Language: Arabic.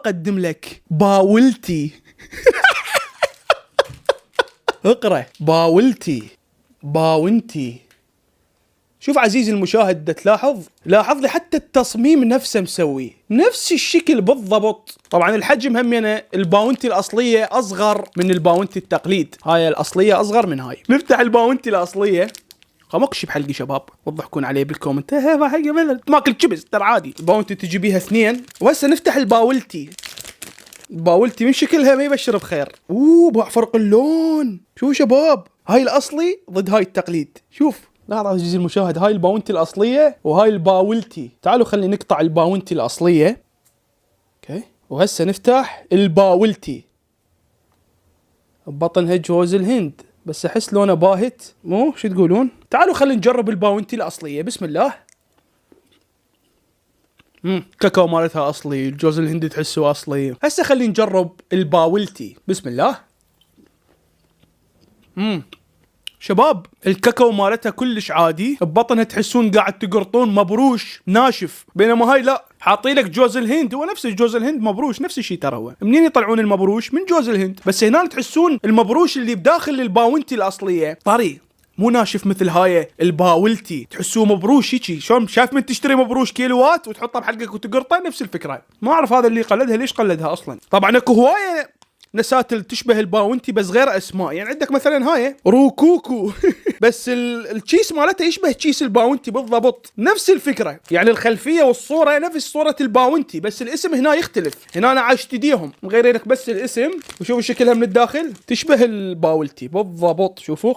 اقدم لك باولتي. اقرأ باولتي باونتي. شوف عزيزي المشاهد، لاحظ لي حتى التصميم نفسه مسوي نفس الشكل بالضبط. طبعا الحجم همينه الباونتي الاصليه اصغر من الباونتي التقليد، هاي الاصليه اصغر من هاي. نفتح الباونتي الاصليه. خمقش بحلقي شباب وضحكون عليه بالكومنت. ما حاجه ماكل شيبس ترى عادي. الباونتي تجي بيها اثنين. وهسه نفتح الباولتي. الباولتي من شكلها ما يبشر بخير. بقى فرق اللون. شوف شباب، هاي الاصلي ضد هاي التقليد. شوف لاحظ عزيزي المشاهد، هاي الباونتي الاصليه وهاي الباولتي. تعالوا خلينا نقطع الباونتي الاصليه. اوكي، وهسه نفتح الباولتي. بطنها جوز الهند، بس احس لونه باهت. مو شو تقولون؟ تعالوا خلينا نجرب الباونتي الاصليه. بسم الله. كاكاو مالتها اصلي، الجوز الهندي تحسه اصلي. هسه خلينا نجرب الباولتي. بسم الله. شباب الكاكاو مالتها كلش عادي، ببطنها تحسون قاعد تقرطون مبروش ناشف، بينما هاي لا، حاطين لك جوز الهند. هو نفس الجوز الهند مبروش، نفس الشيء ترى. هو منين يطلعون المبروش؟ من جوز الهند. بس هنا تحسون المبروش اللي بداخل الباونتي الاصليه طري، مو ناشف مثل هاي الباولتي. تحسوه مبروش هيجي. شلون شايف من تشتري مبروش كيلوات وتحطه بحلقك وتقرطه؟ نفس الفكره. ما اعرف هذا اللي قلدها ليش قلدها اصلا. طبعا اكو هوايه نساتل تشبه الباونتي بس غير اسماء. يعني عندك مثلا هاي روكوكو بس التشيس مالتها يشبه تشيس الباونتي بالضبط. نفس الفكره، يعني الخلفيه والصوره نفس صوره الباونتي، بس الاسم هنا يختلف. هنا انا عايش تديهم مغيرين لك بس الاسم، وشوفوا شكلها من الداخل تشبه الباولتي بالضبط. شوفوا.